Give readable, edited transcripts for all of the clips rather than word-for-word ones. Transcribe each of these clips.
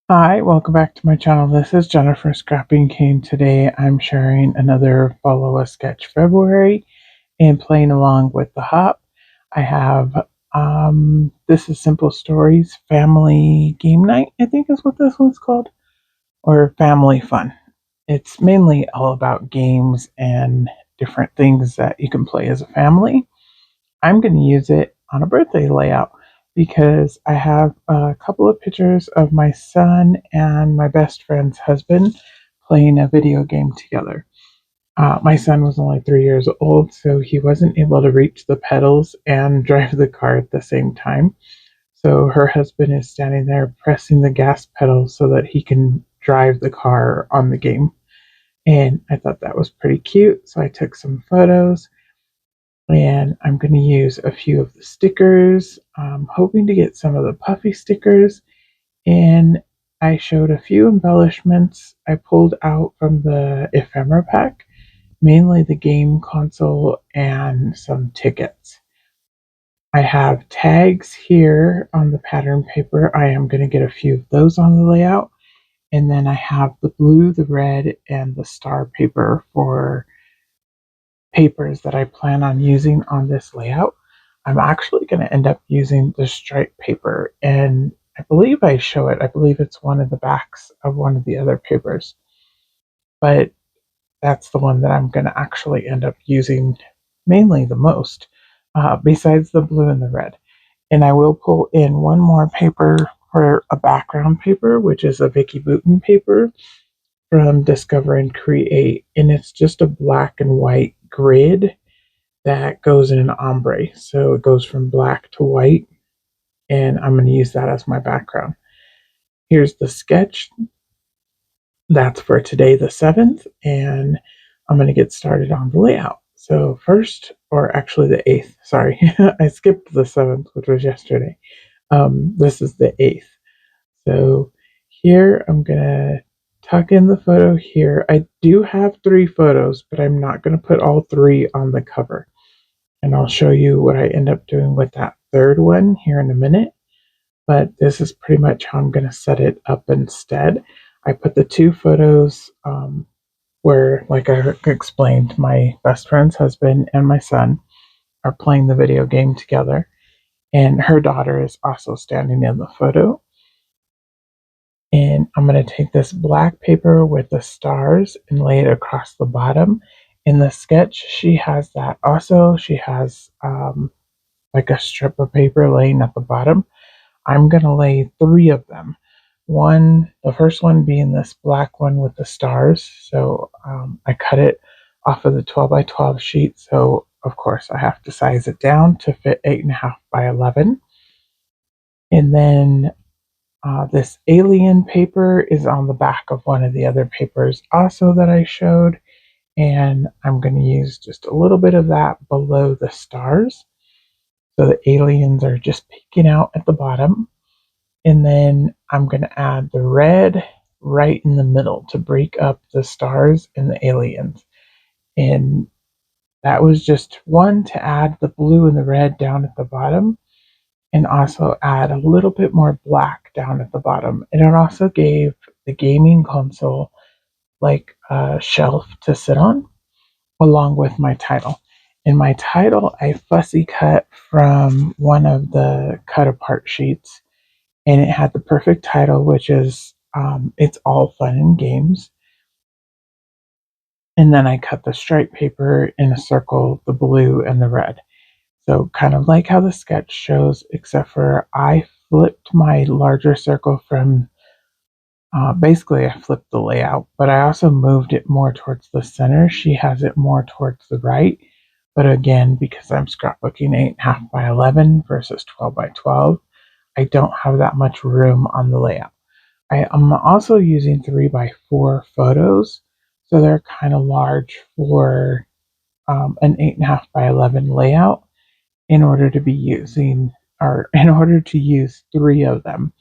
Hi, welcome back to my channel. This is Jennifer Scrapping Cane. Today I'm sharing another Follow a Sketch February and playing along with the Hop. I have this is Simple Stories Family Game Night, I think is what this one's called, or Family Fun. It's mainly all about games and different things that you can play as a family. I'm going to use it on a birthday layout because I have a couple of pictures of my son and my best friend's husband playing a video game together. My son was only 3 years old, so he wasn't able to reach the pedals and drive the car at the same time. So her husband is standing there pressing the gas pedal so that he can drive the car on the game. And I thought that was pretty cute, so I took some photos and I'm going to use a few of the stickers. I'm hoping to get some of the puffy stickers, and I showed a few embellishments I pulled out from the ephemera pack, mainly the game console and some tickets. I have tags here on the pattern paper. I am going to get a few of those on the layout, and then I have the blue, the red, and the star paper for papers that I plan on using on this layout. I'm actually going to end up using the stripe paper, and I believe I show it. I believe it's one of the backs of one of the other papers, but that's the one that I'm going to actually end up using mainly the most, besides the blue and the red. And I will pull in one more paper for a background paper, which is a Vicky Bouton paper from Discover and Create, and it's just a black and white grid that goes in an ombre. So it goes from black to white, and I'm going to use that as my background. Here's the sketch. That's for today, the 7th, and I'm going to get started on the layout. So first, or actually the 8th, sorry, I skipped the 7th, which was yesterday. This is the 8th. So here I'm going to tuck in the photo here. I do have 3 photos, but I'm not going to put all 3 on the cover. And I'll show you what I end up doing with that third one here in a minute. But this is pretty much how I'm going to set it up instead. I put the 2 photos where, like I explained, my best friend's husband and my son are playing the video game together, and her daughter is also standing in the photo. And I'm going to take this black paper with the stars and lay it across the bottom. In the sketch, she has that also. She has like a strip of paper laying at the bottom. I'm going to lay 3 of them. The first one being this black one with the stars. So I cut it off of the 12 by 12 sheet. So of course I have to size it down to fit 8.5 by 11. And then this alien paper is on the back of one of the other papers also that I showed. And I'm going to use just a little bit of that below the stars. So the aliens are just peeking out at the bottom. And then I'm going to add the red right in the middle to break up the stars and the aliens. And that was just one to add the blue and the red down at the bottom, and also add a little bit more black down at the bottom. And it also gave the gaming console like a shelf to sit on along with my title. In my title, I fussy cut from one of the cut apart sheets, and it had the perfect title, which is It's All Fun and Games. And then I cut the stripe paper in a circle, the blue and the red. So kind of like how the sketch shows, except for I flipped my larger circle from, basically I flipped the layout, but I also moved it more towards the center. She has it more towards the right. But again, because I'm scrapbooking 8.5 by 11 versus 12 by 12, I don't have that much room on the layout. I am also using 3 by 4 photos, so they're kind of large for an 8.5 by 11 layout in order to be using, or in order to use 3 of them.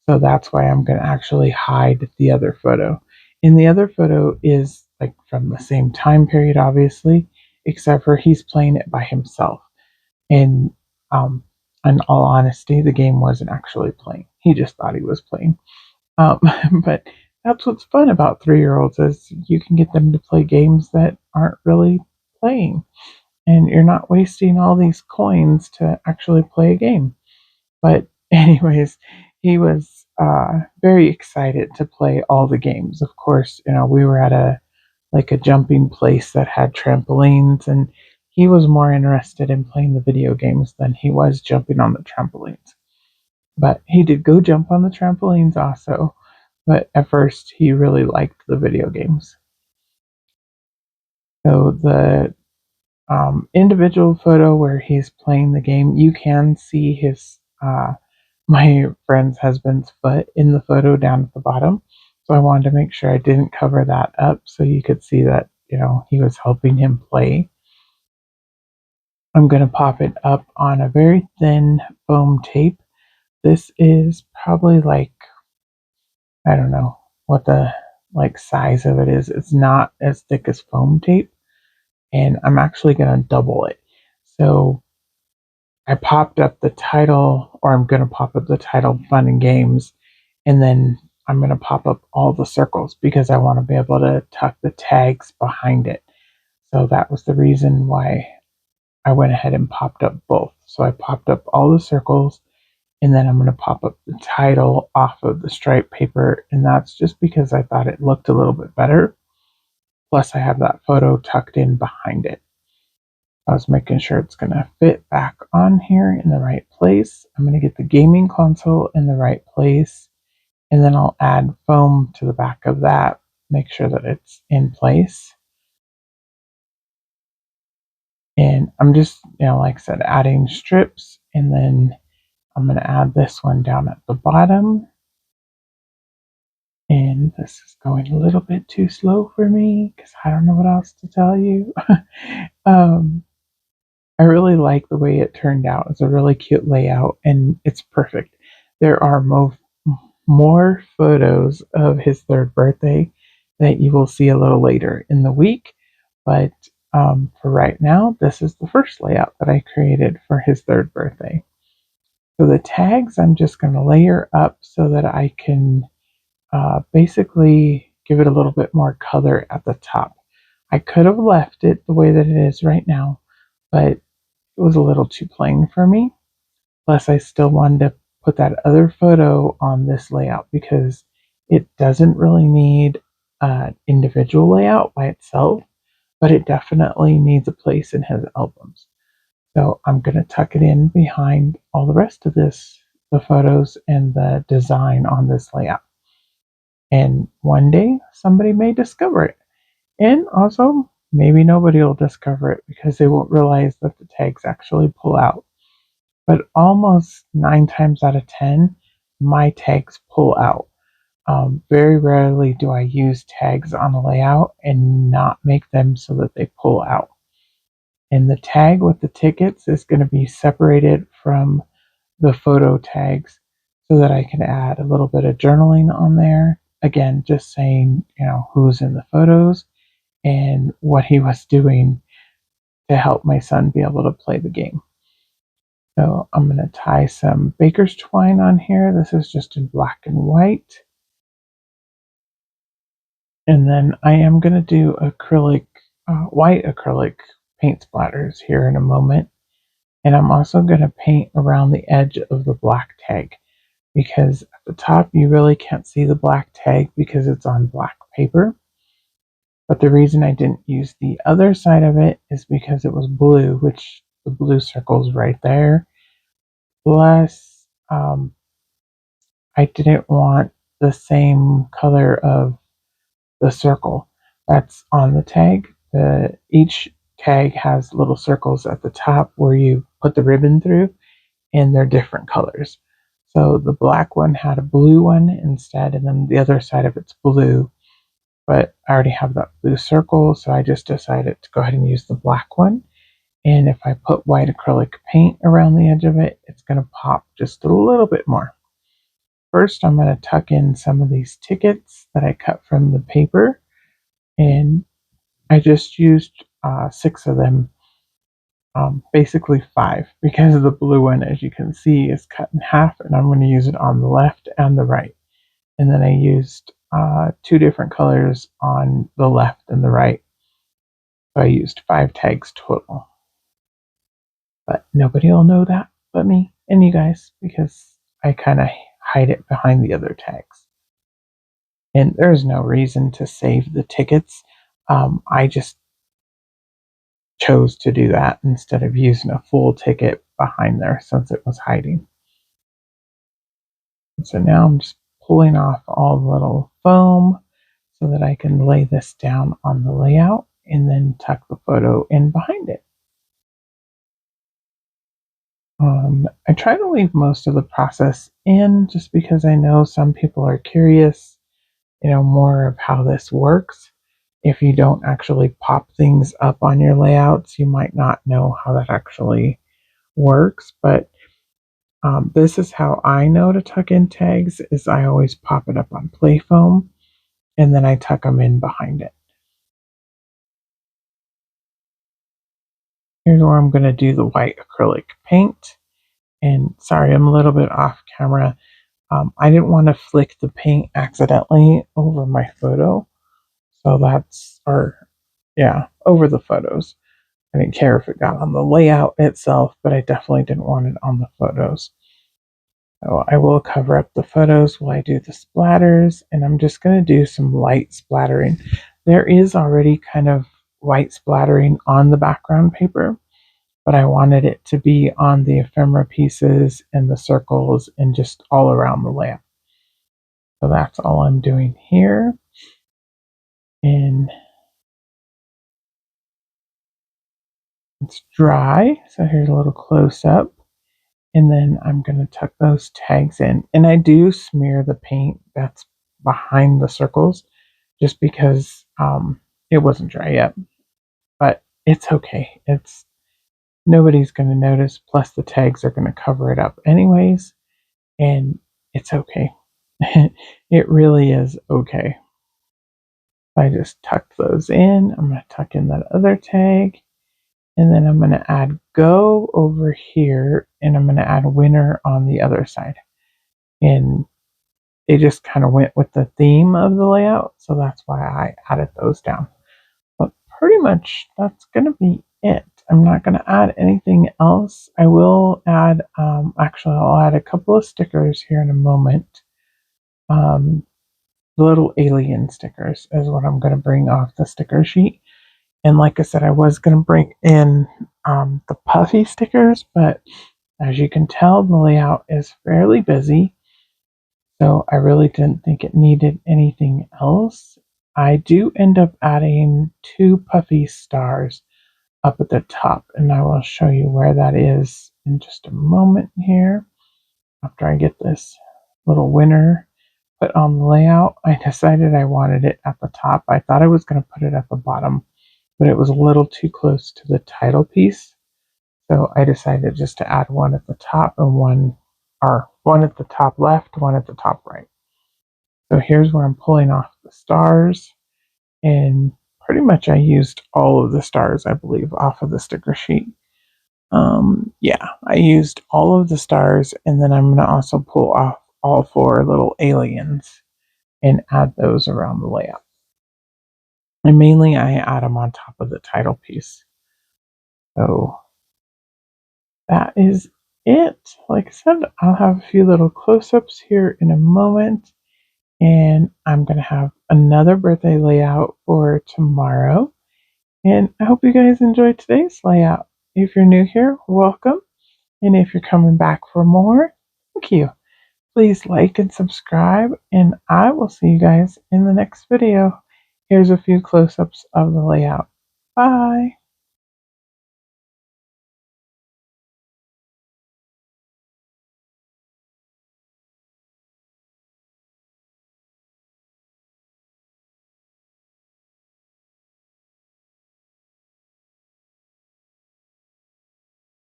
So that's why I'm going to actually hide the other photo. And the other photo is like from the same time period, obviously, except for he's playing it by himself. And in all honesty, the game wasn't actually playing. He just thought he was playing. Um, but that's what's fun about 3-year-olds is you can get them to play games that aren't really playing, and you're not wasting all these coins to actually play a game. But anyways, he was very excited to play all the games. Of course, we were at a jumping place that had trampolines, and he was more interested in playing the video games than he was jumping on the trampolines. But he did go jump on the trampolines also. But at first, he really liked the video games. So the individual photo where he's playing the game, you can see his my friend's husband's foot in the photo down at the bottom. So I wanted to make sure I didn't cover that up so you could see that, he was helping him play. I'm going to pop it up on a very thin foam tape. This is probably like, I don't know what the size of it is. It's not as thick as foam tape, and I'm actually going to double it. So I popped up the title, or I'm going to pop up the title Fun and Games, and then I'm going to pop up all the circles because I want to be able to tuck the tags behind it. So that was the reason why I went ahead and popped up both. So I popped up all the circles, and then I'm going to pop up the title off of the stripe paper, and that's just because I thought it looked a little bit better. Plus, I have that photo tucked in behind it. I was making sure it's going to fit back on here in the right place. I'm going to get the gaming console in the right place, and then I'll add foam to the back of that, make sure that it's in place. And I'm just, like I said, adding strips, and then I'm going to add this one down at the bottom. And this is going a little bit too slow for me because I don't know what else to tell you. um, I really like the way it turned out. It's a really cute layout and it's perfect. There are more photos of his third birthday that you will see a little later in the week. But for right now, this is the first layout that I created for his third birthday. So the tags I'm just going to layer up so that I can basically give it a little bit more color at the top. I could have left it the way that it is right now, but it was a little too plain for me. Plus, I still wanted to put that other photo on this layout because it doesn't really need an individual layout by itself, but it definitely needs a place in his albums. So I'm going to tuck it in behind all the rest of the photos and the design on this layout. And one day somebody may discover it. And also, maybe nobody will discover it because they won't realize that the tags actually pull out. But almost 9 times out of 10, my tags pull out. Very rarely do I use tags on a layout and not make them so that they pull out. And the tag with the tickets is going to be separated from the photo tags so that I can add a little bit of journaling on there. Again, just saying, who's in the photos and what he was doing to help my son be able to play the game. So I'm going to tie some baker's twine on here. This is just in black and white. And then I am going to do white acrylic paint splatters here in a moment. And I'm also going to paint around the edge of the black tag because at the top you really can't see the black tag because it's on black paper. But the reason I didn't use the other side of it is because it was blue, which the blue circle's right there. Plus, I didn't want the same color of the circle that's on the tag. Each tag has little circles at the top where you put the ribbon through, and they're different colors. So the black one had a blue one instead, and then the other side of it's blue. But I already have that blue circle, so I just decided to go ahead and use the black one. And if I put white acrylic paint around the edge of it, it's going to pop just a little bit more. First, I'm going to tuck in some of these tickets that I cut from the paper, and I just used 6 of them, basically 5, because the blue one, as you can see, is cut in half, and I'm going to use it on the left and the right. and then I used 2 different colors on the left and the right. So I used 5 tags total. But nobody will know that but me and you guys, because I kind of hide it behind the other tags. And there's no reason to save the tickets. I just chose to do that instead of using a full ticket behind there since it was hiding. And so now I'm just pulling off all the little foam so that I can lay this down on the layout and then tuck the photo in behind it. I try to leave most of the process in just because I know some people are curious, more of how this works. If you don't actually pop things up on your layouts, you might not know how that actually works. But this is how I know to tuck in tags: is I always pop it up on play foam and then I tuck them in behind it. Here's where I'm going to do the white acrylic paint. And sorry, I'm a little bit off camera. I didn't want to flick the paint accidentally over my photo. So over the photos. I didn't care if it got on the layout itself, but I definitely didn't want it on the photos. So I will cover up the photos while I do the splatters, and I'm just going to do some light splattering. There is already kind of white splattering on the background paper, but I wanted it to be on the ephemera pieces and the circles and just all around the layout. So that's all I'm doing here. And it's dry, so here's a little close up. And then I'm going to tuck those tags in. And I do smear the paint that's behind the circles just because it wasn't dry yet. But it's okay. Nobody's going to notice. Plus the tags are going to cover it up anyways. And it's okay. It really is okay. I just tuck those in. I'm going to tuck in that other tag. And then I'm going to add go over here, and I'm going to add winter on the other side. And they just kind of went with the theme of the layout, so that's why I added those down. But pretty much that's going to be it. I'm not going to add anything else. I will add, actually, I'll add a couple of stickers here in a moment. The little alien stickers is what I'm going to bring off the sticker sheet. And like I said, I was going to bring in the puffy stickers, but as you can tell, the layout is fairly busy. So I really didn't think it needed anything else. I do end up adding 2 puffy stars up at the top, and I will show you where that is in just a moment here. After I get this little winner put on the layout, I decided I wanted it at the top. I thought I was going to put it at the bottom, but it was a little too close to the title piece. So I decided just to add one at the top and one at the top left, one at the top right. So here's where I'm pulling off the stars, and pretty much I used all of the stars, I believe, off of the sticker sheet. Yeah, I used all of the stars, and then I'm going to also pull off all 4 little aliens and add those around the layout. And mainly I add them on top of the title piece. So that is it. Like I said, I'll have a few little close-ups here in a moment, and I'm going to have another birthday layout for tomorrow. And I hope you guys enjoyed today's layout. If you're new here, welcome. And if you're coming back for more, thank you. Please like and subscribe, and I will see you guys in the next video. Here's a few close-ups of the layout. Bye.